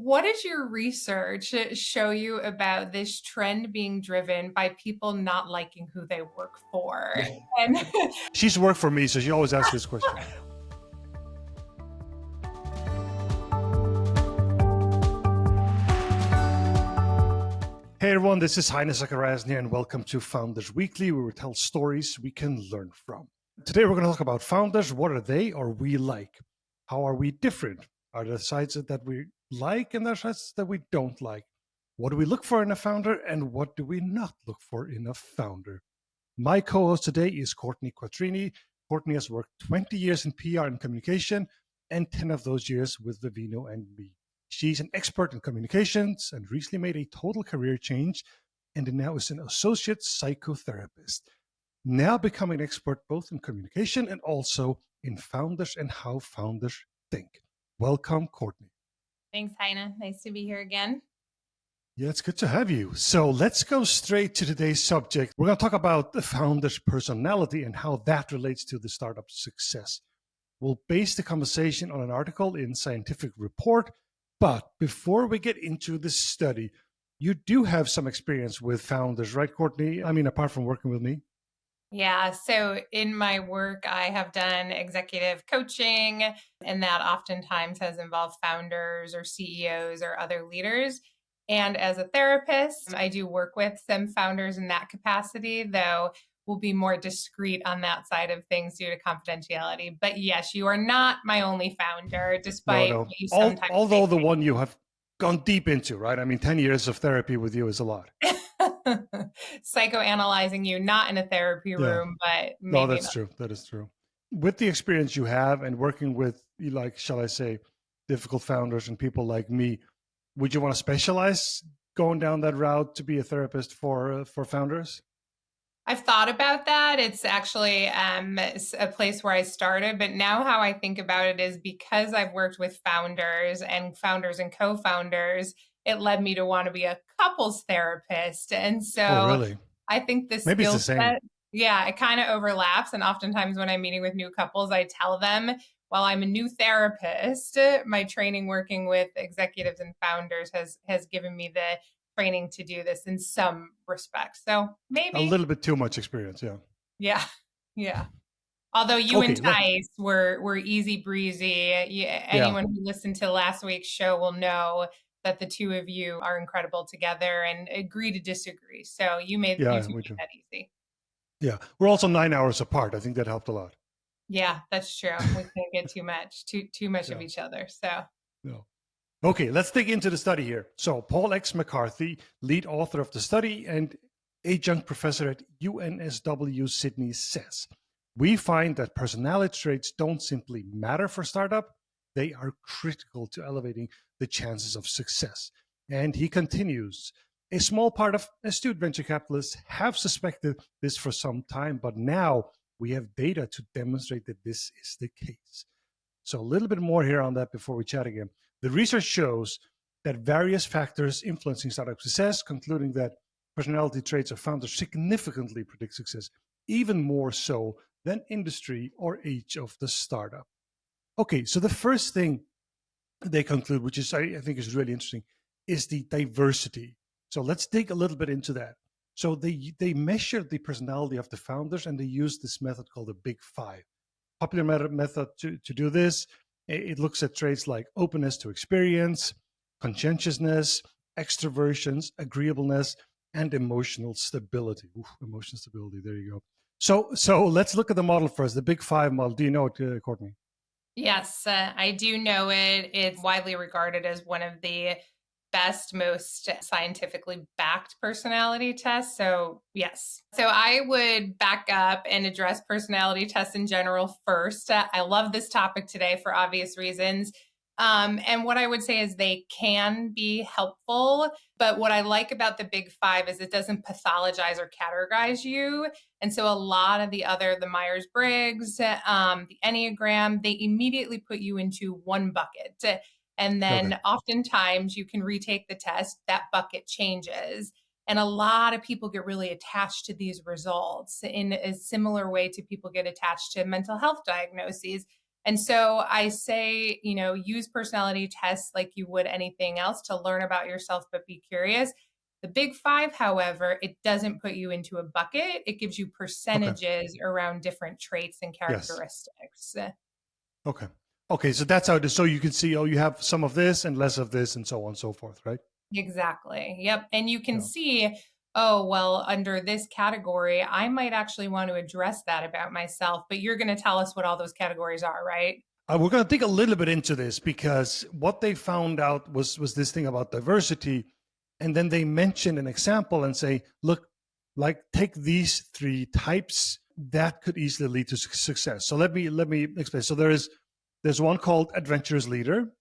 what does your research show you about this trend being driven by people not liking who they work for? And She's worked for me, so she always asks this question. Hey everyone, this is Heine Zachariasen here, and welcome to Founders Weekly, where we tell stories we can learn from. Today we're going to talk about founders. What are they or we like? How are we different? Are there sides that we like and there are sides that we don't like? What do we look for in a founder and what do we not look for in a founder? My co-host today is Courtney Quattrini. Courtney has worked 20 years in PR and communication and 10 of those years with Vivino and me. She's an expert in communications and recently made a total career change and now is an associate psychotherapist. Now becoming an expert both in communication and also in founders and how founders think. Welcome, Courtney. Thanks, Heine. Nice to be here again. Yeah, it's good to have you. So let's go straight to today's subject. We're going to talk about the founder's personality and how that relates to the startup success. We'll base the conversation on an article in Scientific Report. But before we get into the study, you do have some experience with founders, right, Courtney? I mean, apart from working with me. Yeah. So in my work, I have done executive coaching, and that oftentimes has involved founders or CEOs or other leaders. And as a therapist, I do work with some founders in that capacity, though we'll be more discreet on that side of things due to confidentiality. But yes, you are not my only founder, despite No. what you sometimes Although the think. one you have gone deep into, right? I mean, 10 years of therapy with you is a lot. Psychoanalyzing you, not in a therapy room, but No, maybe that's true. That is true. With the experience you have and working with, like, shall I say, difficult founders and people like me, would you want to specialize going down that route to be a therapist for founders? I've thought about that. It's actually a place where I started, but now how I think about it is because I've worked with founders and co-founders, it led me to want to be a couples therapist. And Oh, so really? I think the Maybe it's skill the same. set, yeah, it kind of overlaps. And oftentimes when I'm meeting with new couples, I tell them, while I'm a new therapist, my training working with executives and founders has given me the training to do this in some respects. So A maybe. little bit too much experience, yeah. Yeah. Yeah. Although you Okay, and Tice were easy breezy. yeah, Anyone who listened to last week's show will know that the two of you are incredible together and agree to disagree. So you yeah, two we made do. that easy. Yeah, we're also 9 hours apart. I think that helped a lot. Yeah, that's true. We can't get too much of Yeah, each other. So no. Okay, let's dig into the study here. So Paul X. McCarthy, lead author of the study and adjunct professor at UNSW Sydney, says, we find that personality traits don't simply matter for startup, they are critical to elevating the chances of success. And he continues, a small part of astute venture capitalists have suspected this for some time, but now we have data to demonstrate that this is the case. So a little bit more here on that before we chat again. The research shows that various factors influencing startup success, concluding that personality traits of founders significantly predict success, even more so than industry or age of the startup. Okay, so the first thing they conclude, which is I think is really interesting, is the diversity. So let's dig a little bit into that. So they measured the personality of the founders and they used this method called the Big Five. Popular method to do this. It looks at traits like openness to experience, conscientiousness, extroversions, agreeableness, and emotional stability. Ooh, emotional stability. There you go. So let's look at the model first, the Big Five model. Do you know it, Courtney? yes, I do know it. It's widely regarded as one of the best, most scientifically backed personality tests. So, yes. So, I would back up and address personality tests in general first. I love this topic today for obvious reasons. And what I would say is they can be helpful. But what I like about the Big Five is it doesn't pathologize or categorize you. And so a lot of the Myers-Briggs, the Enneagram, they immediately put you into one bucket. And then Okay. oftentimes you can retake the test, that bucket changes. And a lot of people get really attached to these results in a similar way to people get attached to mental health diagnoses. And so I say, use personality tests like you would anything else to learn about yourself, but be curious. The big five, however, it doesn't put you into a bucket. It gives you Okay. percentages around different traits and Yes. characteristics. Okay. Okay. So that's how it is. So you can see, oh, you have some of this and less of this and so on and so forth, right? Exactly. Yep. And you can Yeah. see, oh, well, under this category, I might actually want to address that about myself, but you're going to tell us what all those categories are, right? We're going to dig a little bit into this because what they found out was this thing about diversity, and then they mention an example and say, look, like take these three types that could easily lead to success. So let me explain. So there's one called adventurous leader,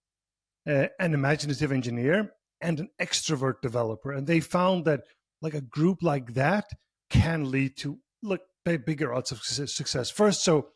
an imaginative engineer, and an extrovert developer, and they found that like a group like that can lead to look bigger odds of success. First, so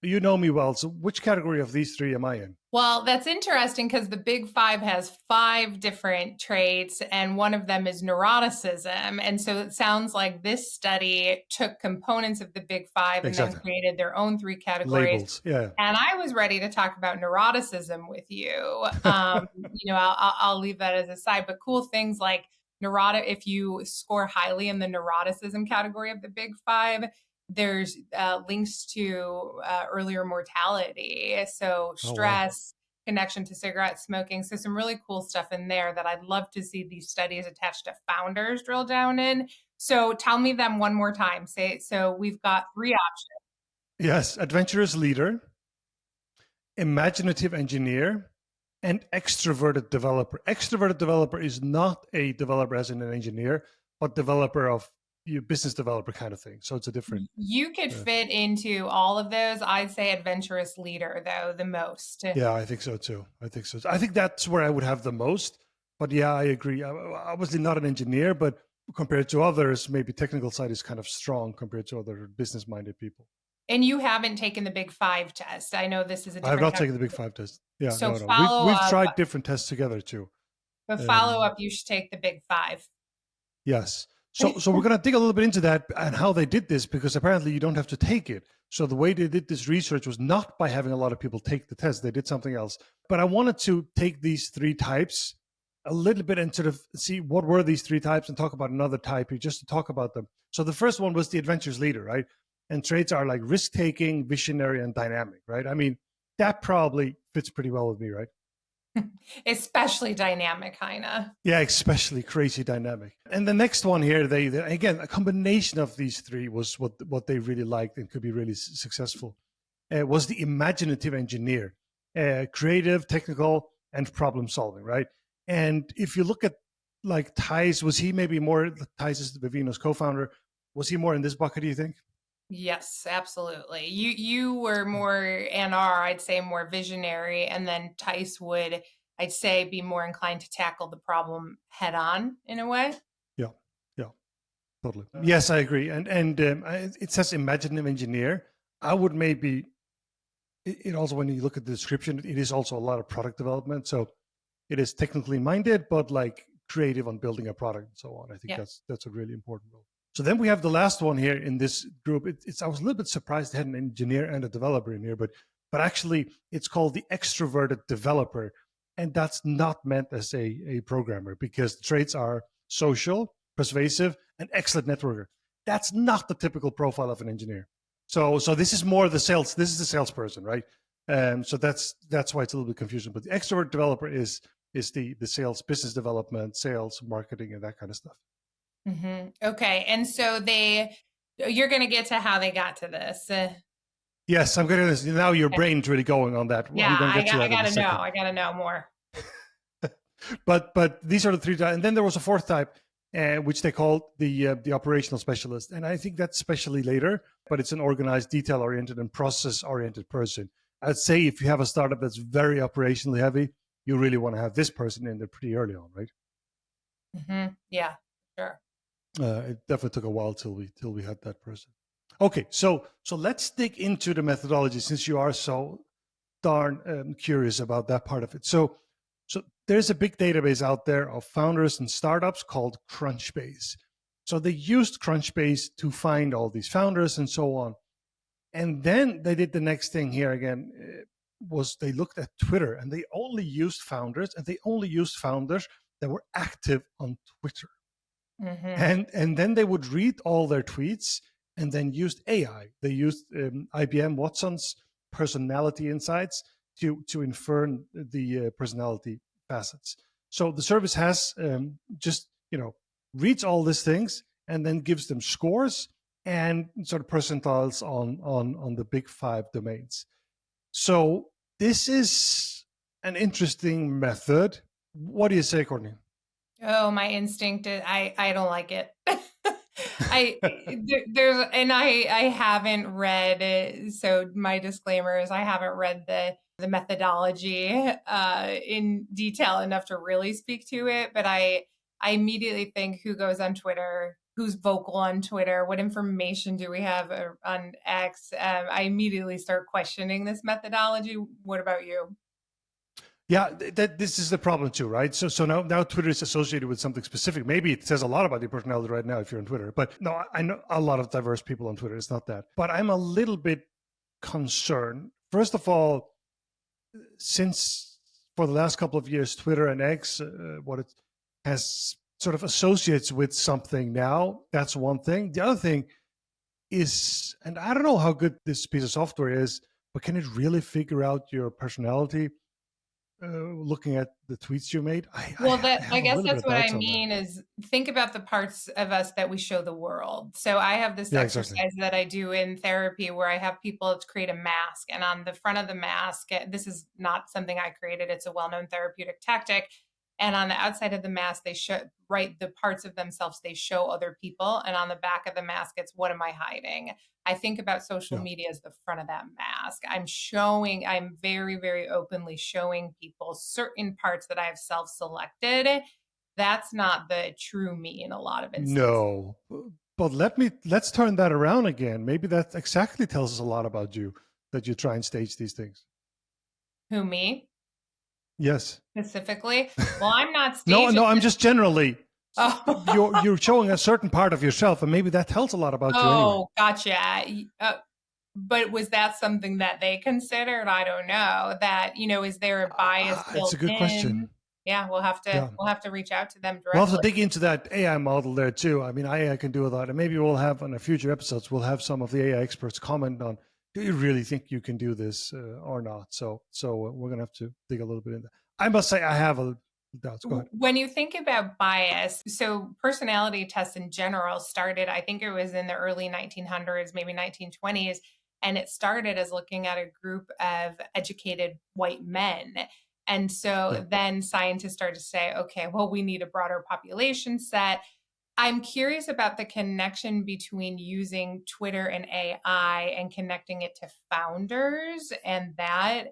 you know me well. So which category of these three am I in? Well, that's interesting because the big five has 5 different traits, and one of them is neuroticism. And so it sounds like this study took components of the big five and then Exactly. created their own 3 categories. Labels. Yeah. And I was ready to talk about neuroticism with you. I'll leave that as a side, but cool things like neurotic, if you score highly in the neuroticism category of the big five, there's links to earlier mortality. So Oh wow. stress, connection to cigarette smoking. So some really cool stuff in there that I'd love to see these studies attached to founders drill down in. So tell me them one more time. Say, so we've got 3 options. Yes, adventurous leader, imaginative engineer, and extroverted developer. Extroverted developer is not a developer as in an engineer, but developer of you business developer kind of thing. So it's a different. You could Uh, fit into all of those. I'd say adventurous leader, though, the most. yeah, I think so too. I think so. I think that's where I would have the most. But yeah, I agree. Obviously not an engineer, but compared to others, maybe technical side is kind of strong compared to other business minded people. And you haven't taken the big five test. I know this is a I have different not test. taken the big five test. Yeah, So no. We've follow we've up, tried different tests together too. but follow Um, up, you should take the big five. Yes. So we're going to dig a little bit into that and how they did this because apparently you don't have to take it. So the way they did this research was not by having a lot of people take the test. They did something else. But I wanted to take these three types a little bit and sort of see what were these three types and talk about another type just to talk about them. So the first one was the adventurous leader, right? And traits are like risk-taking, visionary, and dynamic, right? I mean, that probably fits pretty well with me, right? Especially dynamic, Heine. Yeah, especially crazy dynamic. And the next one here, they again a combination of these three was what they really liked and could be really successful. Was the imaginative engineer, creative, technical, and problem solving, right? And if you look at like Thijs, was he maybe more? Thijs is Vivino's co-founder. Was he more in this bucket? Do you think? Yes, absolutely. You were more NR, I'd say more visionary, and then Tice would, I'd say, be more inclined to tackle the problem head on in a way. Yeah, yeah, totally. Yes, I agree. And it says imaginative engineer. I would maybe it also when you look at the description, it is also a lot of product development. So it is technically minded, but like creative on building a product and so on. I think Yeah. that's a really important role. So then we have the last one here in this group. I was a little bit surprised they had an engineer and a developer in here, but actually it's called the extroverted developer, and that's not meant as a programmer because the traits are social, persuasive, and excellent networker. That's not the typical profile of an engineer. So this is more the sales. This is the salesperson, right? So that's why it's a little bit confusing. But the extrovert developer is the sales, business development, sales, marketing, and that kind of stuff. Okay. And so you're going to get to how they got to this. Yes, I'm going to. Now your brain's really going on that. Yeah, I'm going to get to that I in a got to know. second. I got to know more. But these are the three types, and then there was a fourth type, which they called the operational specialist, and I think that's especially later. But it's an organized, detail-oriented, and process-oriented person. I'd say if you have a startup that's very operationally heavy, you really want to have this person in there pretty early on, right? Yeah, sure. It definitely took a while till we had that person. Okay, so let's dig into the methodology since you are so darn curious about that part of it. So there's a big database out there of founders and startups called Crunchbase. So they used Crunchbase to find all these founders and so on. And then they did the next thing here again. was they looked at Twitter, and they only used founders, that were active on Twitter. And then they would read all their tweets and then used AI. They used IBM Watson's personality insights to infer the personality facets. So the service has just, reads all these things and then gives them scores and sort of percentiles on the big 5 domains. So this is an interesting method. What do you say, Courtney? Oh, my instinct is I don't like it. I haven't read it, so my disclaimer is I haven't read the methodology in detail enough to really speak to it, but I immediately think, who goes on Twitter, who's vocal on Twitter, what information do we have on X? I immediately start questioning this methodology. What about you? Yeah, this is the problem too, right? So now Twitter is associated with something specific. Maybe it says a lot about your personality right now if you're on Twitter. But no, I know a lot of diverse people on Twitter. It's not that. But I'm a little bit concerned. First of all, since for the last couple of years, Twitter and X, what it has sort of associates with something now, that's one thing. The other thing is, and I don't know how good this piece of software is, but can it really figure out your personality? Looking at the tweets you made, I guess that's what I mean is, think about the parts of us that we show the world. So I have this exercise that I do in therapy where I have people create a mask, and on the front of the mask, this is not something I created, it's a well-known therapeutic tactic. And on the outside of the mask, they write the parts of themselves they show other people. And on the back of the mask, it's, what am I hiding? I think about social media as the front of that mask. I'm very, very openly showing people certain parts that I've self-selected. That's not the true me in a lot of instances. No, but let's turn that around again. Maybe that exactly tells us a lot about you, that you try and stage these things. Who, me? Yes. Specifically? Well, I'm not staging. No, I'm just generally. You're showing a certain part of yourself, and maybe that tells a lot about you anyway. Oh, gotcha. But was that something that they considered? I don't know. That, is there a bias built in? That's a good question. Yeah, we'll have to reach out to them directly. We'll have to dig into that AI model there too. I mean, AI can do that, and maybe we'll have on our future episodes, we'll have some of the AI experts comment on, do you really think you can do this or not? So we're gonna have to dig a little bit into that. I must say, I have a doubts. Go ahead. When you think about bias, so personality tests in general started, I think it was in the early 1900s, maybe 1920s, and it started as looking at a group of educated white men. And so then scientists started to say, okay, well, we need a broader population set. I'm curious about the connection between using Twitter and AI and connecting it to founders and that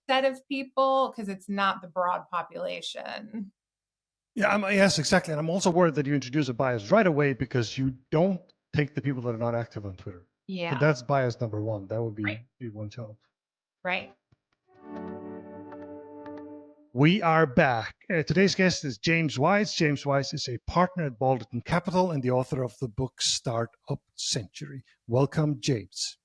set of people, because it's not the broad population. Yeah, yes, exactly. And I'm also worried that you introduce a bias right away because you don't take the people that are not active on Twitter. Yeah. So that's bias number one. That would be one challenge. Right. We are back. Today's guest is James Wise. James Wise is a partner at Balderton Capital and the author of the book Startup Century. Welcome, James.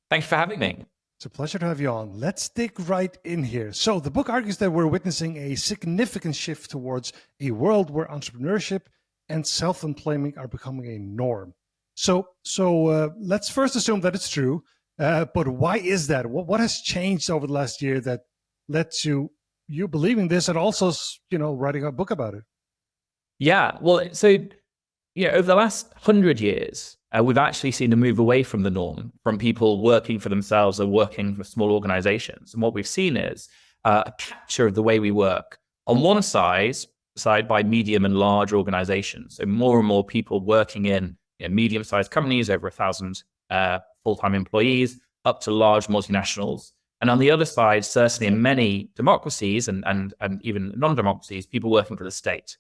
Thanks for having me. It's a pleasure to have you on. Let's dig right in here. So the book argues that we're witnessing a significant shift towards a world where entrepreneurship and self-employment are becoming a norm. So let's first assume that it's true. But why is that? What has changed over the last year that led to you believing this and also, writing a book about it? Yeah, well, so, over the last 100 years, we've actually seen a move away from the norm, from people working for themselves or working for small organizations. And what we've seen is a capture of the way we work on one side by medium and large organizations. So more and more people working in medium-sized companies, over 1,000 full-time employees, up to large multinationals. And on the other side, certainly in many democracies and even non-democracies, people working for the state.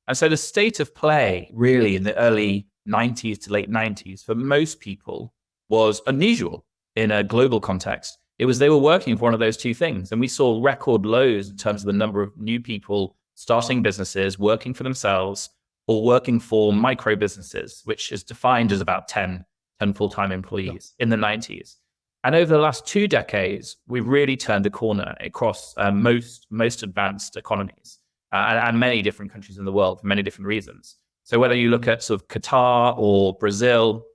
And so the state of play really in the early 90s to late 90s for most people was unusual in a global context. It was they were working for one of those two things. And we saw record lows in terms of the number of new people starting businesses, working for themselves, or working for micro businesses, which is defined as about 10 full-time employees in the 90s. And over the last 2 decades, we've really turned a corner across most advanced economies and many different countries in the world for many different reasons. So whether you look at sort of Qatar or Brazil,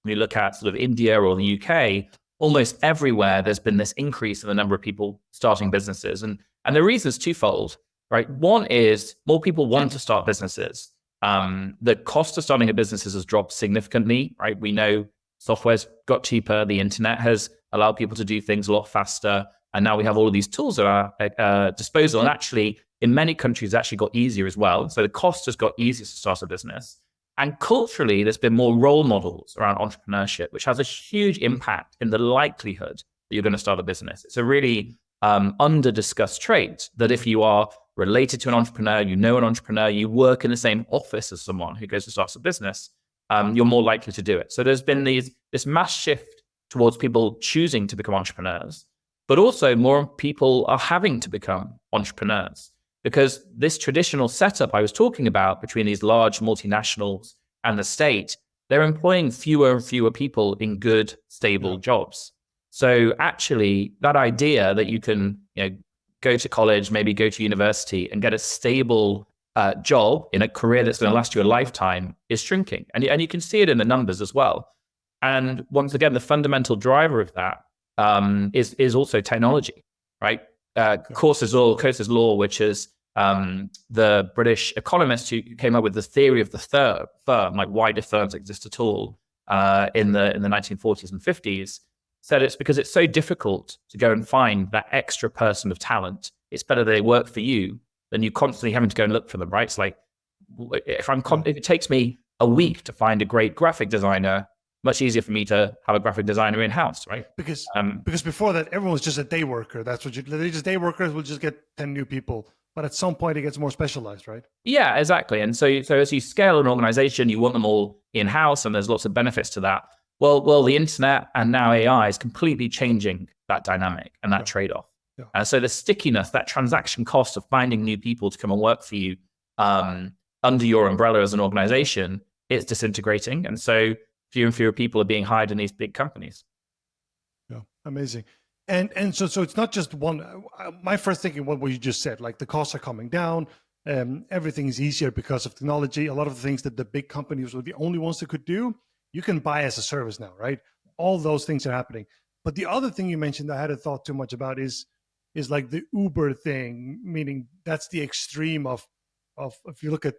you look at sort of India or the UK, almost everywhere there's been this increase in the number of people starting businesses. And the reason is twofold, right? One is more people want to start businesses. The cost of starting a business has dropped significantly, right? We know software's got cheaper. The internet has allowed people to do things a lot faster. And now we have all of these tools at our disposal. And actually, in many countries, it actually got easier as well. So the cost has got easier to start a business. And culturally, there's been more role models around entrepreneurship, which has a huge impact in the likelihood that you're going to start a business. It's a really under-discussed trait that if you are related to an entrepreneur, you know an entrepreneur, you work in the same office as someone who goes to start a business, you're more likely to do it. So there's been this mass shift towards people choosing to become entrepreneurs, but also more people are having to become entrepreneurs because this traditional setup I was talking about between these large multinationals and the state, they're employing fewer and fewer people in good, stable jobs. So actually that idea that you can, go to college, maybe go to university and get a stable job in a career that's going to last you a lifetime is shrinking. And you can see it in the numbers as well. And once again, the fundamental driver of that is also technology, right? Courses Law, which is the British economist who came up with the theory of the firm, like why do firms exist at all in the 1940s and 50s, said it's because it's so difficult to go and find that extra person of talent. It's better they work for you than you constantly having to go and look for them, right? It's like if it takes me a week to find a great graphic designer, much easier for me to have a graphic designer in-house, right? Because before that, everyone was just a day worker. That's what they just day workers will just get 10 new people. But at some point, it gets more specialized, right? Yeah, exactly. And so as you scale an organization, you want them all in-house, and there's lots of benefits to that. Well, the internet and now AI is completely changing that dynamic and that trade-off. Yeah. So the stickiness, that transaction cost of finding new people to come and work for you under your umbrella as an organization, it's disintegrating. And so fewer and fewer people are being hired in these big companies. Yeah, amazing. And so it's not just one. My first thinking, what you just said, like the costs are coming down, everything is easier because of technology. A lot of the things that the big companies were the only ones that could do, you can buy as a service now, right? All those things are happening. But the other thing you mentioned I hadn't thought too much about is like the Uber thing, meaning that's the extreme of if you look at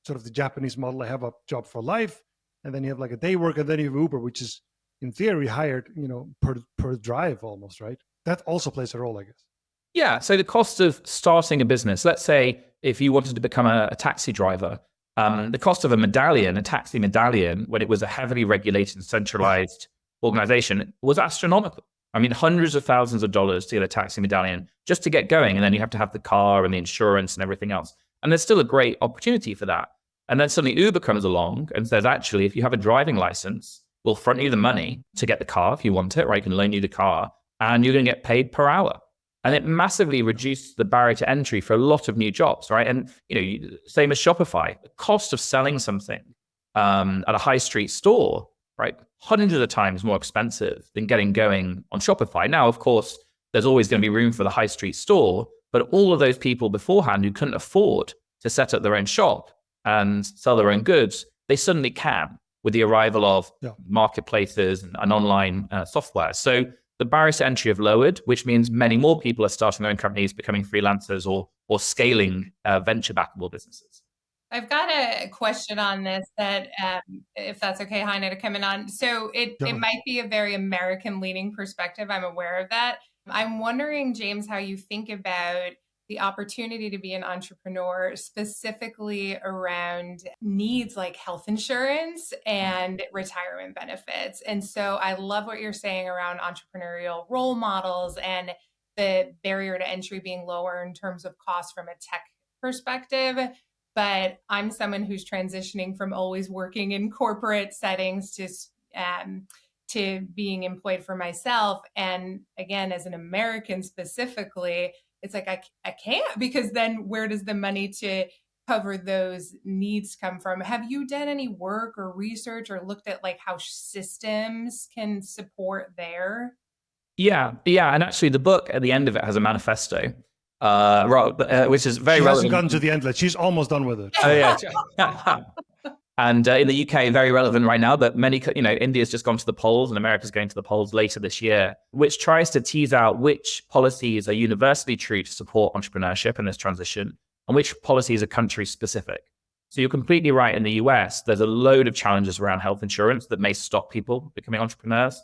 sort of the Japanese model, I have a job for life, and then you have like a day work, and then you have Uber, which is in theory hired, per drive almost, right? That also plays a role, I guess. Yeah. So the cost of starting a business, let's say if you wanted to become a taxi driver, the cost of a taxi medallion, when it was a heavily regulated and centralized organization, was astronomical. I mean, hundreds of thousands of dollars to get a taxi medallion just to get going. And then you have to have the car and the insurance and everything else. And there's still a great opportunity for that. And then suddenly Uber comes along and says, actually, if you have a driving license, we'll front you the money to get the car if you want it, right? You can loan you the car and you're going to get paid per hour. And it massively reduced the barrier to entry for a lot of new jobs, right? And, same as Shopify, the cost of selling something at a high street store, right? Hundreds of times more expensive than getting going on Shopify. Now, of course, there's always going to be room for the high street store, but all of those people beforehand who couldn't afford to set up their own shop and sell their own goods, they suddenly can with the arrival of marketplaces and online software. So the barriers to entry have lowered, which means many more people are starting their own companies, becoming freelancers or scaling venture-backable businesses. I've got a question on this that, if that's okay, Heine, to come in on. So it might be a very American-leaning perspective. I'm aware of that. I'm wondering, James, how you think about the opportunity to be an entrepreneur, specifically around needs like health insurance and retirement benefits. And so I love what you're saying around entrepreneurial role models and the barrier to entry being lower in terms of cost from a tech perspective. But I'm someone who's transitioning from always working in corporate settings to being employed for myself. And again, as an American specifically, it's like, I can't, because then where does the money to cover those needs come from? Have you done any work or research or looked at like how systems can support there? Yeah, and actually, the book at the end of it has a manifesto, which is very She relevant. hasn't gotten to the end yet. She's almost done with it. Oh yeah, and in the UK, very relevant right now. But India's just gone to the polls, and America's going to the polls later this year, which tries to tease out which policies are universally true to support entrepreneurship in this transition, and which policies are country specific. So you're completely right. In the US, there's a load of challenges around health insurance that may stop people becoming entrepreneurs.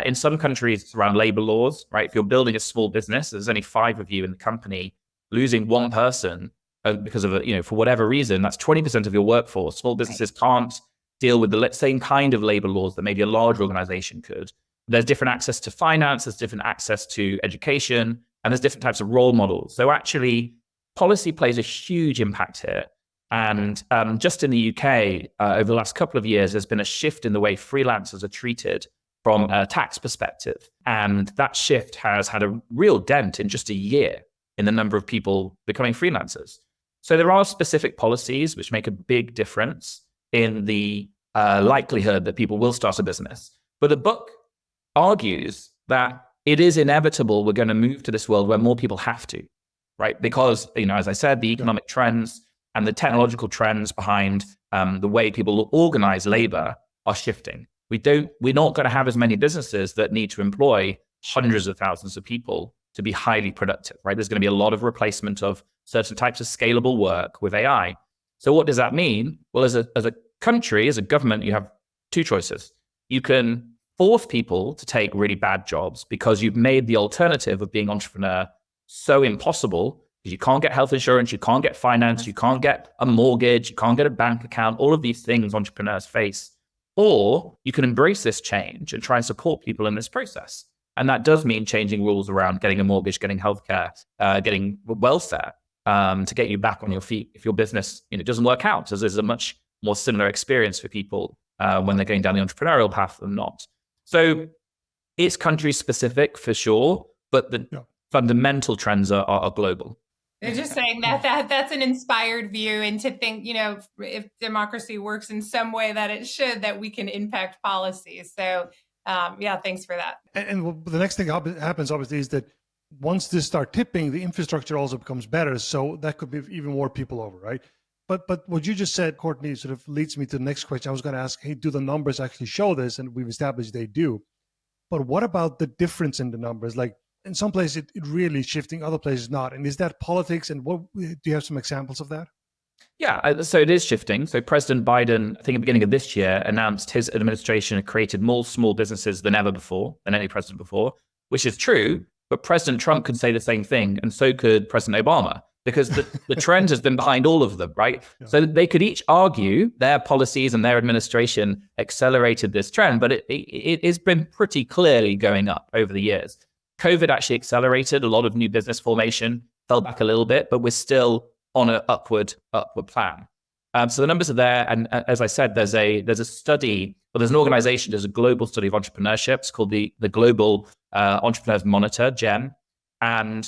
In some countries, it's around labor laws, right? If you're building a small business, there's only 5 of you in the company, losing one person because of for whatever reason, that's 20% of your workforce. Small businesses can't deal with the same kind of labor laws that maybe a large organization could. There's different access to finance, there's different access to education, and there's different types of role models. So actually, policy plays a huge impact here. And just in the UK, over the last couple of years, there's been a shift in the way freelancers are treated from a tax perspective. And that shift has had a real dent in just a year in the number of people becoming freelancers. So there are specific policies which make a big difference in the likelihood that people will start a business. But the book argues that it is inevitable we're going to move to this world where more people have to, right? Because, as I said, the economic trends and the technological trends behind the way people organize labor are shifting. We're not going to have as many businesses that need to employ hundreds of thousands of people to be highly productive, right? There's going to be a lot of replacement of certain types of scalable work with AI. So what does that mean? Well, as a country, as a government, you have 2 choices. You can force people to take really bad jobs because you've made the alternative of being entrepreneur so impossible because you can't get health insurance, you can't get finance, you can't get a mortgage, you can't get a bank account, all of these things entrepreneurs face. Or you can embrace this change and try and support people in this process. And that does mean changing rules around getting a mortgage, getting healthcare, getting welfare to get you back on your feet if your business doesn't work out. So there's a much more similar experience for people when they're going down the entrepreneurial path than not. So it's country specific for sure, but the fundamental trends are global. They're just saying that's an inspired view, and to think, if democracy works in some way that it should, that we can impact policies. So, thanks for that. And the next thing happens, obviously, is that once this starts tipping, the infrastructure also becomes better. So that could be even more people over, right? But what you just said, Courtney, sort of leads me to the next question. I was going to ask, hey, do the numbers actually show this? And we've established they do. But what about the difference in the numbers? Like, in some places, it really is shifting, other places not. And is that politics? And what do you have some examples of that? Yeah, so it is shifting. So President Biden, I think at the beginning of this year, announced his administration had created more small businesses than ever before, than any president before, which is true. But President Trump could say the same thing, and so could President Obama, because the trend has been behind all of them, right? Yeah. So they could each argue their policies and their administration accelerated this trend, but it has been pretty clearly going up over the years. COVID actually accelerated a lot of new business formation, fell back a little bit, but we're still on an upward plan. So the numbers are there. And as I said, there's a study, or there's an organization, there's a global study of entrepreneurship. It's called the Global Entrepreneurs Monitor, GEM. And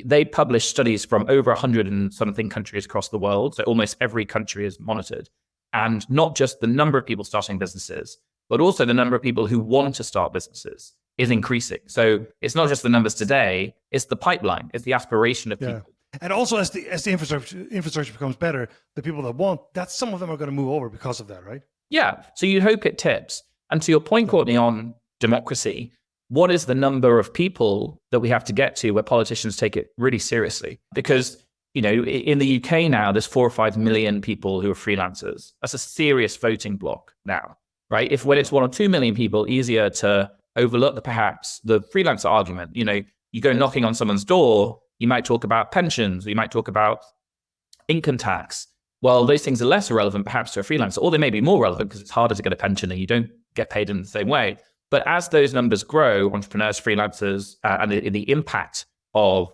they publish studies from over 100 and something countries across the world. So almost every country is monitored. And not just the number of people starting businesses, but also the number of people who want to start businesses is increasing. So it's not just the numbers today, it's the pipeline, it's the aspiration of people. And also as the infrastructure becomes better, the people that want, some of them are going to move over because of that, right? Yeah. So you hope it tips. And to your point, Courtney, on democracy, what is the number of people that we have to get to where politicians take it really seriously? Because, in the UK now, there's 4 or 5 million people who are freelancers. That's a serious voting block now, right? When it's 1 or 2 million people, easier to overlook perhaps the freelancer argument. You go knocking on someone's door, you might talk about pensions, you might talk about income tax. Well, those things are less relevant perhaps to a freelancer, or they may be more relevant because it's harder to get a pension and you don't get paid in the same way. But as those numbers grow, entrepreneurs, freelancers, and the impact of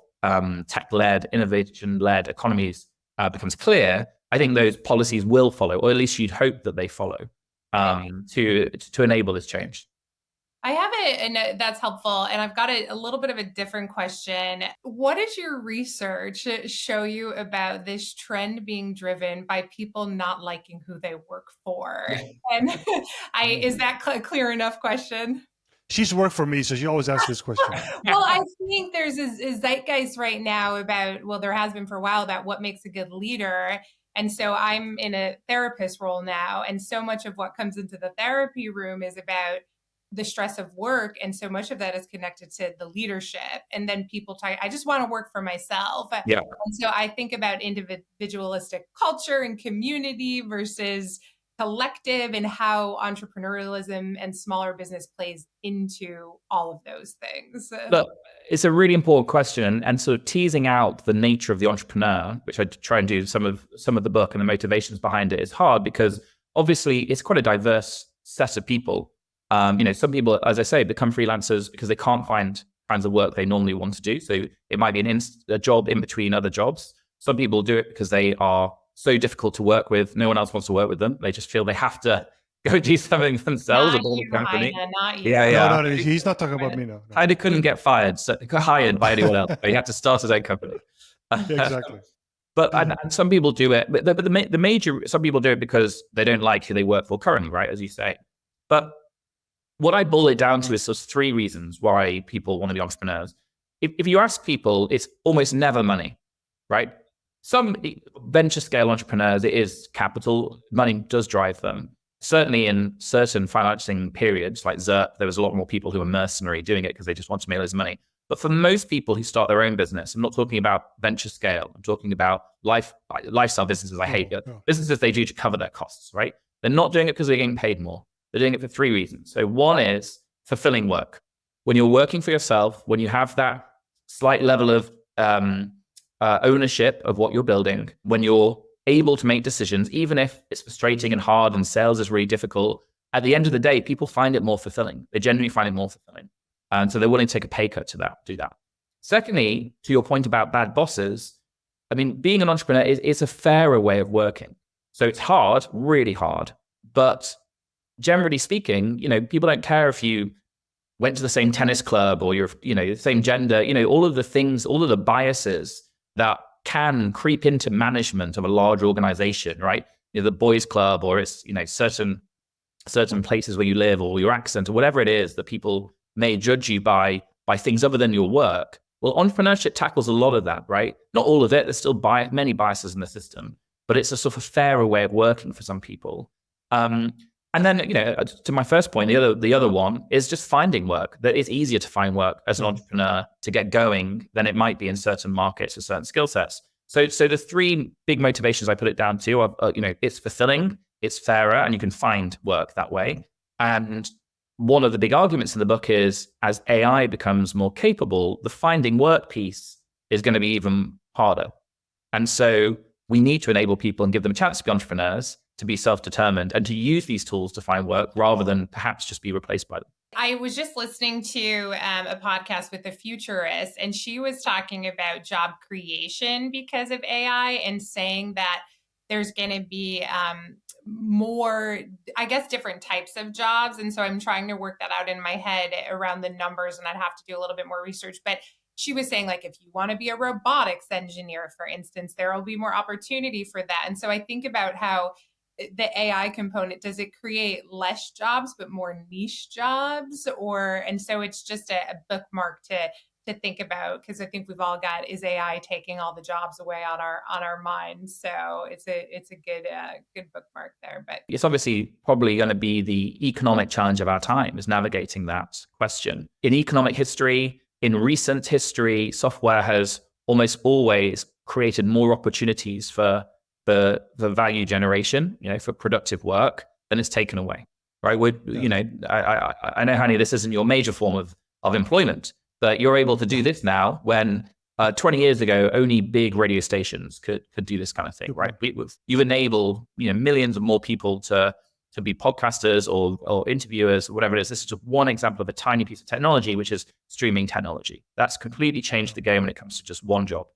tech-led, innovation-led economies becomes clear, I think those policies will follow, or at least you'd hope that they follow to enable this change. I have it, and that's helpful. And I've got a little bit of a different question. What does your research show you about this trend being driven by people not liking who they work for? And is that a clear enough question? She's worked for me, so she always asks this question. Well, I think there's a zeitgeist right now about, well, there has been for a while, about what makes a good leader. And so I'm in a therapist role now. And so much of what comes into the therapy room is about the stress of work. And so much of that is connected to the leadership. And then people talk, I just want to work for myself. Yeah. And so I think about individualistic culture and community versus collective, and how entrepreneurialism and smaller business plays into all of those things. Look, it's a really important question, and sort of teasing out the nature of the entrepreneur, which I try and do some of the book, and the motivations behind it is hard because obviously it's quite a diverse set of people. Some people, as I say, become freelancers because they can't find kinds of work they normally want to do. So it might be a job in between other jobs. Some people do it because they are so difficult to work with. No one else wants to work with them. They just feel they have to go do something themselves Not or build you, a company. Heine, not you. Yeah. No, he's not talking about me now. No. Heide couldn't get fired, so got hired by anyone else. But he had to start his own company. Exactly. But and some people do it. But the major, some people do it because they don't like who they work for currently, right? As you say. But what I boil it down to is sort of three reasons why people want to be entrepreneurs. If you ask people, it's almost never money, right? Some venture scale entrepreneurs, it is capital. Money does drive them. Certainly in certain financing periods, like ZERP, there was a lot more people who were mercenary doing it because they just want to make loads of money. But for most people who start their own business, I'm not talking about venture scale. I'm talking about lifestyle businesses. I hate it. Businesses they do to cover their costs, right? They're not doing it because they're getting paid more. They're doing it for three reasons. So one is fulfilling work. When you're working for yourself, when you have that slight level of ownership of what you're building, when you're able to make decisions, even if it's frustrating and hard and sales is really difficult, at the end of the day, people find it more fulfilling. They genuinely find it more fulfilling. And so they're willing to take a pay cut to do that. Secondly, to your point about bad bosses, I mean, being an entrepreneur is a fairer way of working. So it's hard, really hard. But generally speaking, people don't care if you went to the same tennis club or you're, the same gender, all of the things, all of the biases that can creep into management of a large organization, right? The boys club, or it's, certain places where you live, or your accent, or whatever it is that people may judge you by things other than your work. Well, entrepreneurship tackles a lot of that, right? Not all of it. There's still many biases in the system, but it's a sort of fairer way of working for some people. And then, to my first point, the other one is just finding work. That it's easier to find work as an entrepreneur to get going than it might be in certain markets or certain skill sets. So the three big motivations I put it down to are, it's fulfilling, it's fairer, and you can find work that way. And one of the big arguments in the book is, as AI becomes more capable, the finding work piece is going to be even harder. And so we need to enable people and give them a chance to be entrepreneurs, to be self-determined, and to use these tools to find work rather than perhaps just be replaced by them. I was just listening to a podcast with a futurist, and she was talking about job creation because of AI, and saying that there's going to be more, I guess, different types of jobs. And so I'm trying to work that out in my head around the numbers, and I'd have to do a little bit more research. But she was saying, like, if you want to be a robotics engineer, for instance, there will be more opportunity for that. And so I think about how the AI component, does it create less jobs but more niche jobs? And so it's just a bookmark to think about, because I think we've all got, is AI taking all the jobs away on our minds? So it's a good bookmark there. But it's obviously probably going to be the economic challenge of our time, is navigating that question. In economic history, in recent history, software has almost always created more opportunities for the value generation, for productive work, than it's taken away, right? I know, Hani, this isn't your major form of employment, but you're able to do this now when 20 years ago, only big radio stations could do this kind of thing, right? You enable, millions of more people to be podcasters or interviewers, or whatever it is. This is just one example of a tiny piece of technology, which is streaming technology. That's completely changed the game when it comes to just one job.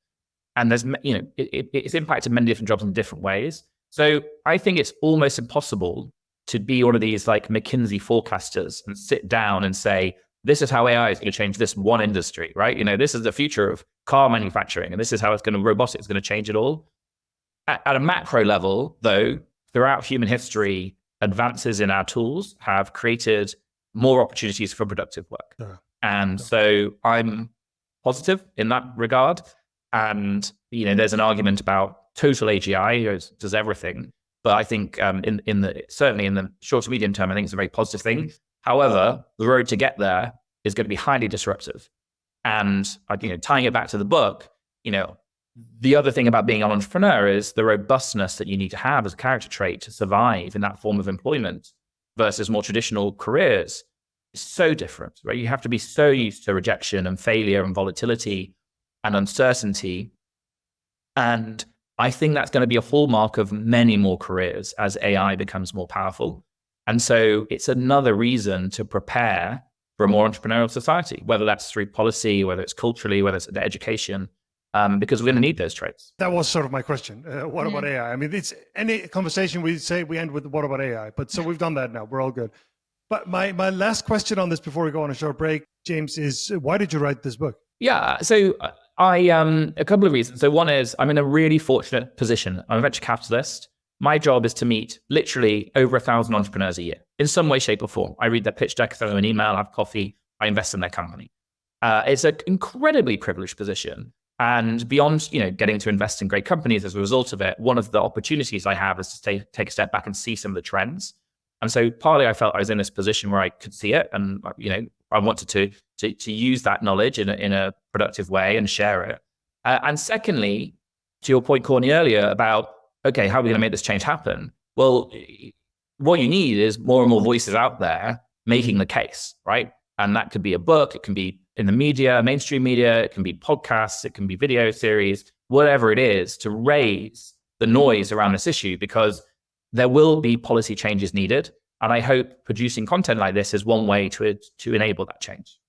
And there's, it's impacted many different jobs in different ways. So I think it's almost impossible to be one of these like McKinsey forecasters and sit down and say, this is how AI is going to change this one industry, right? This is the future of car manufacturing, and this is how robotics is going to change it all. At a macro level, though, throughout human history, advances in our tools have created more opportunities for productive work. And so I'm positive in that regard. And, there's an argument about total AGI does everything. But I think certainly in the short to medium term, I think it's a very positive thing. However, the road to get there is going to be highly disruptive. And, tying it back to the book, the other thing about being an entrepreneur is the robustness that you need to have as a character trait to survive in that form of employment versus more traditional careers is so different, right? You have to be so used to rejection and failure and volatility and uncertainty. And I think that's going to be a hallmark of many more careers as AI becomes more powerful. And so it's another reason to prepare for a more entrepreneurial society, whether that's through policy, whether it's culturally, whether it's education, because we're going to need those traits. That was sort of my question. What about AI? I mean, it's any conversation we say we end with what about AI? But so we've done that now. We're all good. But my last question on this before we go on a short break, James, is why did you write this book? Yeah, so I a couple of reasons. So one is I'm in a really fortunate position. I'm a venture capitalist. My job is to meet literally over 1,000 entrepreneurs a year in some way, shape, or form. I read their pitch deck, send them an email, have coffee, I invest in their company. It's an incredibly privileged position. And beyond, getting to invest in great companies as a result of it, one of the opportunities I have is to take a step back and see some of the trends. And so partly I felt I was in this position where I could see it, and I wanted to use that knowledge in a productive way and share it. And secondly, to your point, Courtney, earlier about, okay, how are we going to make this change happen? Well, what you need is more and more voices out there making the case, right? And that could be a book, it can be in the media, mainstream media, it can be podcasts, it can be video series, whatever it is, to raise the noise around this issue, because there will be policy changes needed. And I hope producing content like this is one way to enable that change.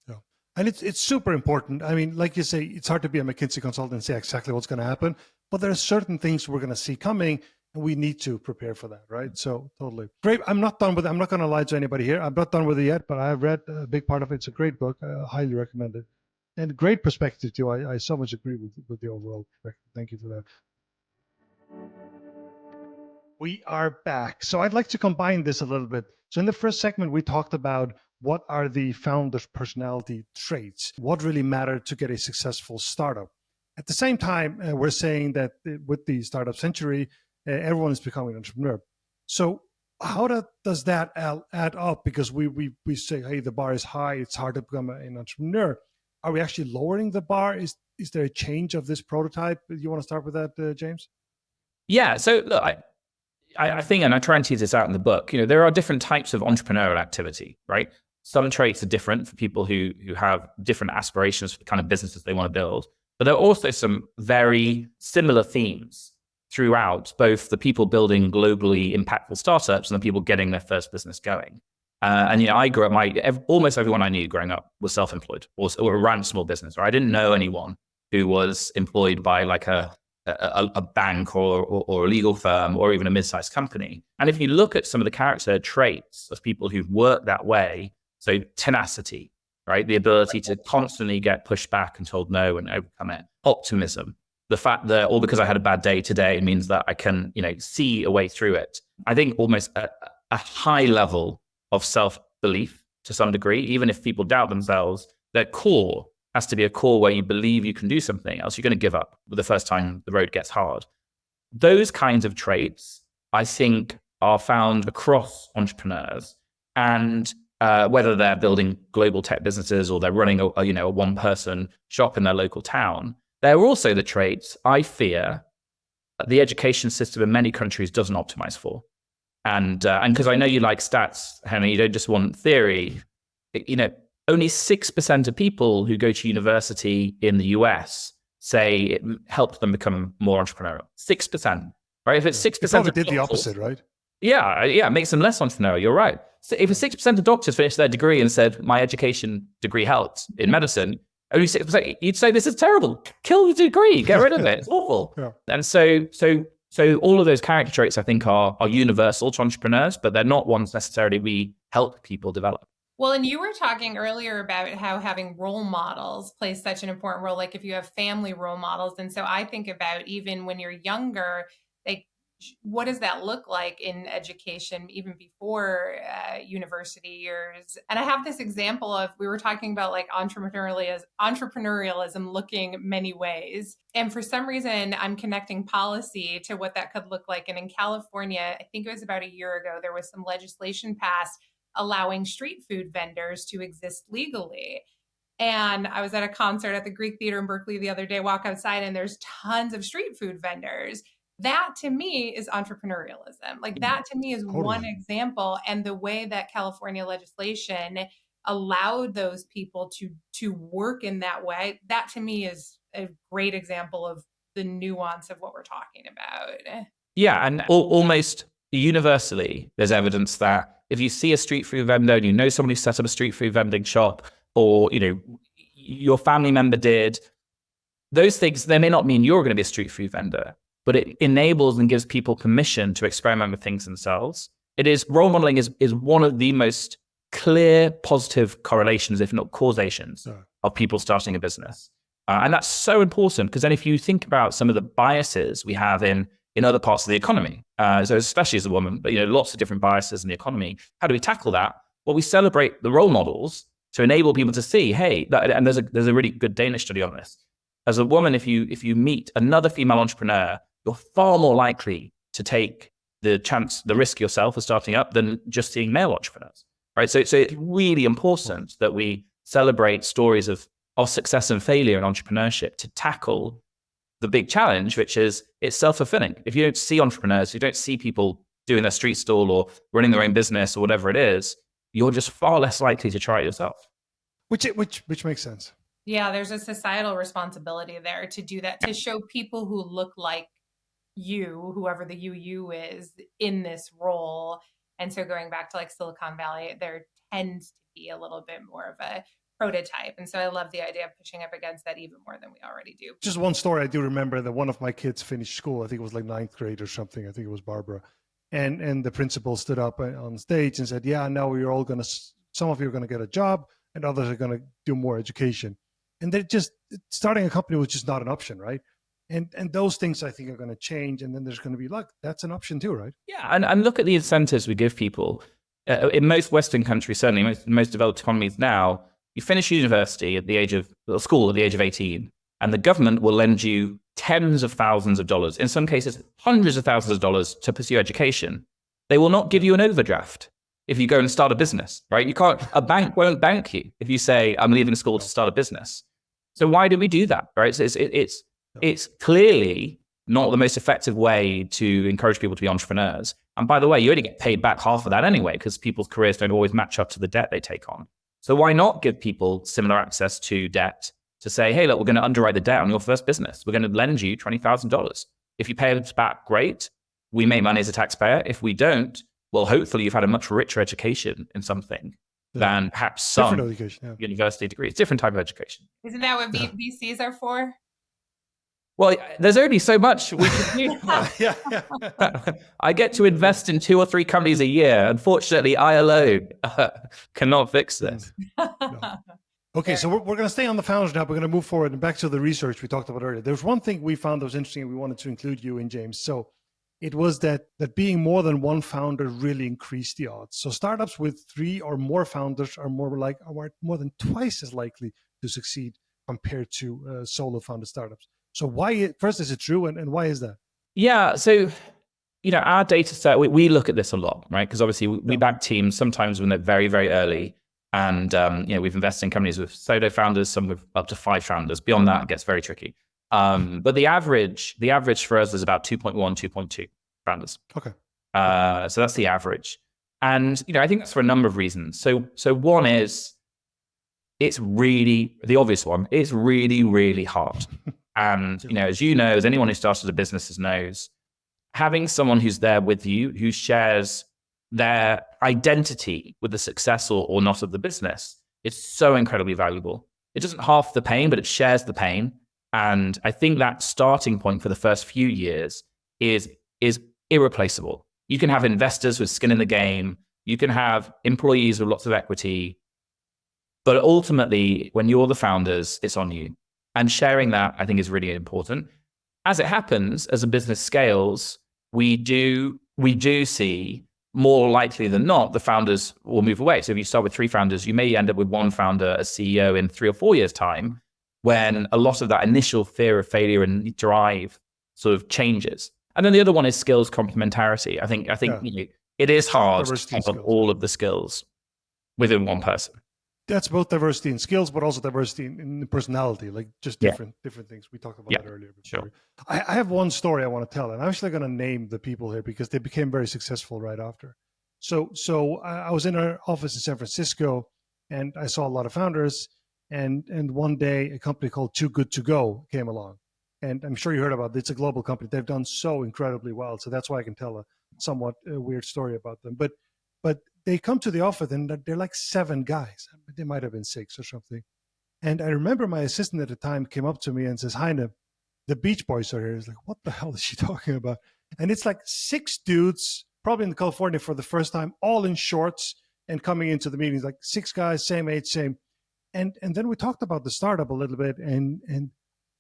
Yeah. And it's super important. I mean, like you say, it's hard to be a McKinsey consultant and say exactly what's going to happen, but there are certain things we're going to see coming, and we need to prepare for that, right? So totally. Great. I'm not done with it. I'm not going to lie to anybody here. I'm not done with it yet, but I've read a big part of it. It's a great book. I highly recommend it. And great perspective too. I so much agree with the overall perspective. Thank you for that. We are back. So I'd like to combine this a little bit. So in the first segment, we talked about what are the founder's personality traits, what really mattered to get a successful startup. At the same time, we're saying that with the startup century, everyone is becoming an entrepreneur. So how does that add up? Because we say, hey, the bar is high, it's hard to become an entrepreneur. Are we actually lowering the bar? Is there a change of this prototype? You want to start with that, James? Yeah, so look, I think, and I try and tease this out in the book, there are different types of entrepreneurial activity, right? Some traits are different for people who have different aspirations for the kind of businesses they want to build. But there are also some very similar themes throughout, both the people building globally impactful startups and the people getting their first business going. And I grew up, almost everyone I knew growing up was self-employed or ran a small business. Or I didn't know anyone who was employed by like a bank or a legal firm or even a mid-sized company. And if you look at some of the character traits of people who've worked that way, so tenacity, right? The ability to constantly get pushed back and told no and overcome it. Optimism, the fact that all because I had a bad day today means that I can, see a way through it. I think almost a high level of self-belief to some degree, even if people doubt themselves, their core has to be a core where you believe you can do something, else you're going to give up the first time the road gets hard. Those kinds of traits, I think, are found across entrepreneurs, and whether they're building global tech businesses or they're running a one-person shop in their local town, they're also the traits I fear the education system in many countries doesn't optimize for. And because I know you like stats, Henry, you don't just want theory. Only 6% of people who go to university in the US say it helped them become more entrepreneurial. 6%, right? If it's 6%, you probably did the opposite, right? Yeah, it makes them less entrepreneurial. You're right. So if 6% of doctors finished their degree and said, my education degree helped in medicine, only 6%, you'd say, this is terrible. Kill the degree, get rid of it. It's awful. Yeah. And so all of those character traits, I think, are universal to entrepreneurs, but they're not ones necessarily we help people develop. Well, and you were talking earlier about how having role models plays such an important role, like if you have family role models. And so I think about even when you're younger, like what does that look like in education, even before university years? And I have this example of, we were talking about like entrepreneurialism looking many ways. And for some reason, I'm connecting policy to what that could look like. And in California, I think it was about a year ago, there was some legislation passed allowing street food vendors to exist legally. And I was at a concert at the Greek Theater in Berkeley the other day, walk outside, and there's tons of street food vendors. That to me is entrepreneurialism. Like that to me is one example. And the way that California legislation allowed those people to work in that way, that to me is a great example of the nuance of what we're talking about. Yeah, and almost universally, there's evidence that if you see a street food vendor and you know somebody who set up a street food vending shop, or your family member did, those things, they may not mean you're going to be a street food vendor, but it enables and gives people permission to experiment with things themselves. Role modeling is one of the most clear positive correlations, if not causations, of people starting a business. And that's so important, because then if you think about some of the biases we have in other parts of the economy, so especially as a woman, but lots of different biases in the economy, how do we tackle that? Well, we celebrate the role models to enable people to see, hey, and there's a really good Danish study on this. As a woman, if you meet another female entrepreneur, you're far more likely to take the risk yourself of starting up than just seeing male entrepreneurs, right? So it's really important that we celebrate stories of success and failure in entrepreneurship to tackle the big challenge, which is it's self-fulfilling. If you don't see entrepreneurs, you don't see people doing their street stall or running their own business or whatever it is, you're just far less likely to try it yourself. Which makes sense. Yeah, there's a societal responsibility there to do that, to show people who look like you, whoever the you is, in this role. And so going back to like Silicon Valley, there tends to be a little bit more of a prototype. And so I love the idea of pushing up against that even more than we already do. Just one story I do remember, that one of my kids finished school. I think it was like 9th grade or something. I think it was Barbara. And the principal stood up on stage and said, yeah, now we're all some of you are going to get a job and others are going to do more education. And they're just, starting a company was just not an option, right? And those things I think are going to change. And then there's going to be, look, that's an option too, right? Yeah, and look at the incentives we give people. In most Western countries, certainly most developed economies now, you finish university school at the age of 18, and the government will lend you tens of thousands of dollars, in some cases, hundreds of thousands of dollars to pursue education. They will not give you an overdraft if you go and start a business, right? A bank won't bank you if you say, I'm leaving school to start a business. So why do we do that, right? So it's clearly not the most effective way to encourage people to be entrepreneurs. And by the way, you only get paid back half of that anyway, because people's careers don't always match up to the debt they take on. So why not give people similar access to debt to say, hey, look, we're going to underwrite the debt on your first business. We're going to lend you $20,000. If you pay us back, great. We make money as a taxpayer. If we don't, well, hopefully you've had a much richer education in something than perhaps some university degrees. Different type of education. Isn't that what VCs are for? Well, there's only so much we can do. I get to invest in 2 or 3 companies a year. Unfortunately, I alone cannot fix this. No. Okay, so we're going to stay on the founders now. We're going to move forward and back to the research we talked about earlier. There's one thing we found that was interesting, and we wanted to include you in, James. So it was that being more than one founder really increased the odds. So startups with 3 or more founders are more than twice as likely to succeed compared to solo founded startups. So first, is it true, and why is that? Yeah, so our data set, we look at this a lot, right? Because obviously we back teams sometimes when they're very, very early. And we've invested in companies with solo founders, some with up to 5 founders. Beyond that, it gets very tricky. But the average for us is about 2.1, 2.2 founders. Okay. So that's the average. And I think that's for a number of reasons. So one is, it's really, the obvious one, it's really, really hard. And as anyone who started a business knows, having someone who's there with you, who shares their identity with the success or not of the business, is so incredibly valuable. It doesn't half the pain, but it shares the pain. And I think that starting point for the first few years is irreplaceable. You can have investors with skin in the game. You can have employees with lots of equity. But ultimately, when you're the founders, it's on you. And sharing that, I think, is really important. As it happens, as a business scales, we do see more likely than not, the founders will move away. So if you start with 3 founders, you may end up with 1 founder as CEO in 3 or 4 years' time, when a lot of that initial fear of failure and drive sort of changes. And then the other one is skills complementarity. I think it is hard to have all of the skills within one person. That's both diversity in skills, but also diversity in personality, like just different things. We talked about that earlier. Sure. I have one story I want to tell, and I'm actually going to name the people here because they became very successful right after. So I was in our office in San Francisco, and I saw a lot of founders. And one day, a company called Too Good to Go came along, and I'm sure you heard about it. It's a global company. They've done so incredibly well. So that's why I can tell a somewhat weird story about them. But they come to the office, and they're like 7 guys. They might have been 6 or something. And I remember my assistant at the time came up to me and says, "Heine, the Beach Boys are here." He's like, "What the hell is she talking about?" And it's like 6 dudes, probably in California for the first time, all in shorts and coming into the meetings, like 6 guys, same age, same. And then we talked about the startup a little bit, and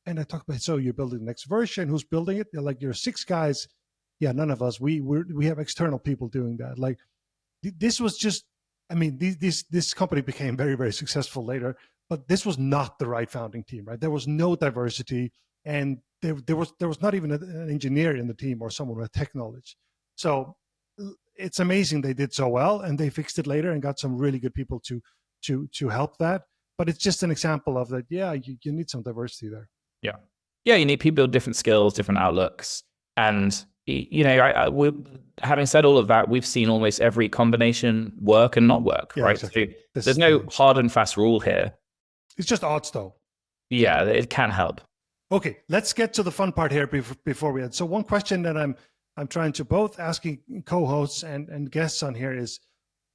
I talked about, so you're building the next version. Who's building it? They're like, "You're 6 guys." Yeah, none of us. We have external people doing that. Like, this was just, I mean, this company became very, very successful later, but this was not the right founding team, right? There was no diversity, and there was not even an engineer in the team or someone with tech knowledge. So it's amazing they did so well, and they fixed it later and got some really good people to help that. But it's just an example of that. Yeah, you need some diversity there. Yeah, you need people with different skills, different outlooks, and having said all of that, we've seen almost every combination work and not work, right? Exactly. So there's no hard and fast rule here. It's just odds, though. Yeah, it can help. Okay, let's get to the fun part here before we end. So one question that I'm trying to both asking co-hosts and guests on here is,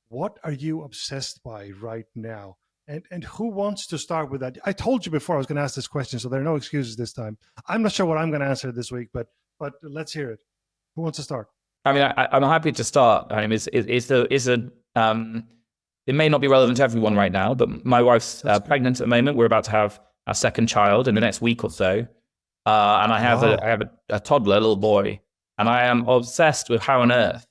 what are you obsessed by right now? And who wants to start with that? I told you before I was going to ask this question, so there are no excuses this time. I'm not sure what I'm going to answer this week, but let's hear it. Who wants to start? I mean, I'm happy to start. I mean, it may not be relevant to everyone right now, but my wife's pregnant at the moment. We're about to have our second child in the next week or so, and I have a toddler, a little boy, and I am obsessed with how on earth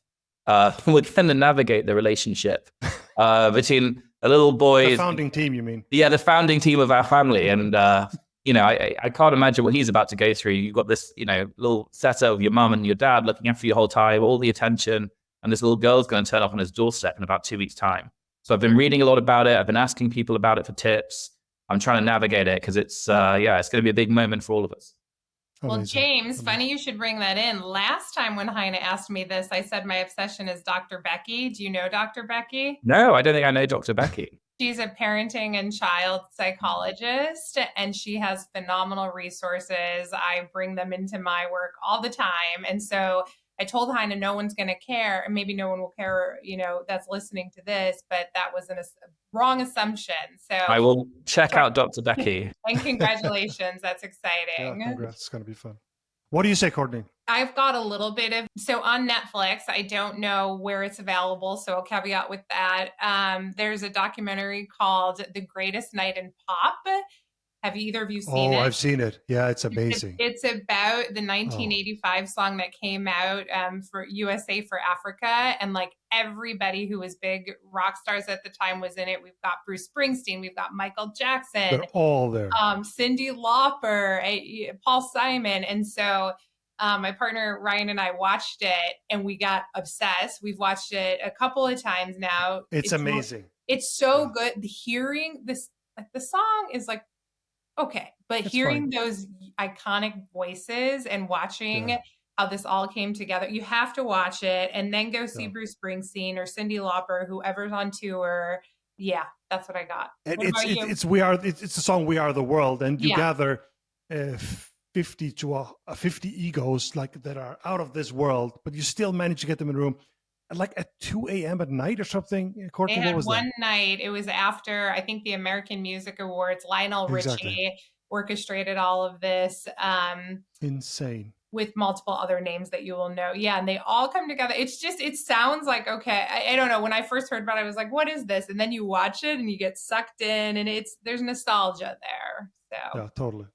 we're going to navigate the relationship between a little boy. The founding team, you mean? Yeah, the founding team of our family, and I can't imagine what he's about to go through. You've got this, little setup of your mum and your dad looking after you the whole time, all the attention, and this little girl's going to turn up on his doorstep in about 2 weeks' time. So I've been reading a lot about it. I've been asking people about it for tips. I'm trying to navigate it because it's going to be a big moment for all of us. Well, James, funny you should bring that in. Last time when Heine asked me this, I said my obsession is Dr. Becky. Do you know Dr. Becky? No, I don't think I know Dr. Becky. She's a parenting and child psychologist, and she has phenomenal resources. I bring them into my work all the time. And so I told Heine no one's going to care, and maybe no one will care, that's listening to this, but that was a wrong assumption. So I will check out Dr. Becky. And congratulations. That's exciting. Yeah, congrats. It's going to be fun. What do you say, Courtney? I've got a little bit of, so on Netflix, I don't know where it's available, so I'll caveat with that. There's a documentary called The Greatest Night in Pop. Have either of you seen it? Oh, I've seen it. Yeah, it's amazing. It's about the 1985 song that came out for USA for Africa. And like everybody who was big rock stars at the time was in it. We've got Bruce Springsteen. We've got Michael Jackson. They're all there. Cyndi Lauper, Paul Simon. And so my partner Ryan and I watched it and we got obsessed. We've watched it a couple of times now. It's amazing. It's so good. Hearing this, like the song is like, okay, but it's hearing those iconic voices and watching how this all came together, you have to watch it and then go see Bruce Springsteen or Cyndi Lauper, whoever's on tour. Yeah, that's what I got. It's the song "We Are the World," and you gather 50 to 50 egos like that are out of this world, but you still manage to get them in a room. Like at 2 a.m. at night or something? Courtney, what was one night, it was after, I think, the American Music Awards. Lionel Richie orchestrated all of this. Insane. With multiple other names that you will know. Yeah, and they all come together. It's just, it sounds like, okay, I don't know. When I first heard about it, I was like, what is this? And then you watch it and you get sucked in and there's nostalgia there. So yeah, totally.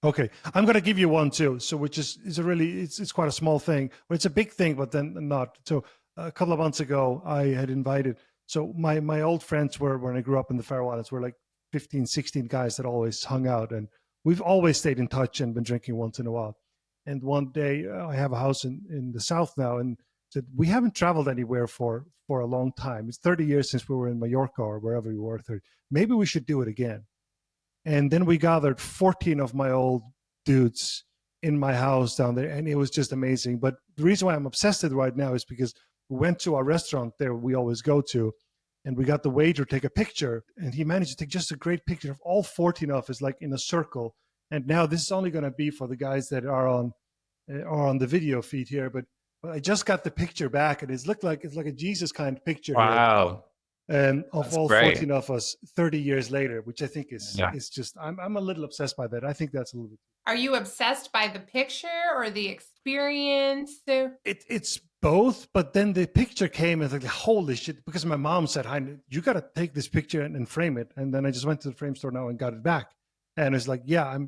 Okay, I'm going to give you one too. So, which is a really it's quite a small thing, or it's a big thing, but then not. So, a couple of months ago, I had invited. So my old friends were when I grew up in the Faroe Islands were like 15, 16 guys that always hung out, and we've always stayed in touch and been drinking once in a while. And one day, I have a house in the south now, and said we haven't traveled anywhere for a long time. It's 30 years since we were in Mallorca or wherever we were. 30. Maybe we should do it again. And then we gathered 14 of my old dudes in my house down there, and it was just amazing. But the reason why I'm obsessed with it right now is because we went to our restaurant there we always go to, and we got the waiter to take a picture, and he managed to take just a great picture of all 14 of us, like in a circle. And now this is only going to be for the guys that are on the video feed here, but I just got the picture back, and it's like a Jesus kind of picture here. Wow. Of That's all great. 14 of us 30 years later, which I think Yeah. is just, I'm a little obsessed by that. I think that's a little bit. Are you obsessed by the picture or the experience? It's both, but then the picture came and like, holy shit, because my mom said, "Hein, you got to take this picture and frame it." And then I just went to the frame store now and got it back. And it's like, yeah,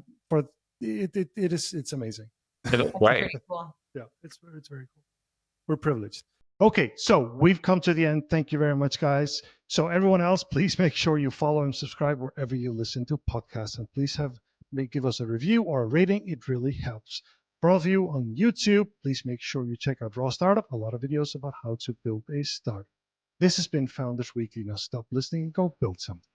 it's amazing. It looks That's great. pretty cool. Yeah, it's very cool. We're privileged. Okay, so we've come to the end. Thank you very much, guys. So everyone else, please make sure you follow and subscribe wherever you listen to podcasts, and please give us a review or a rating. It really helps. For all of you on YouTube, please make sure you check out Raw Startup. A lot of videos about how to build a startup. This has been Founders Weekly. Now stop listening and go build something.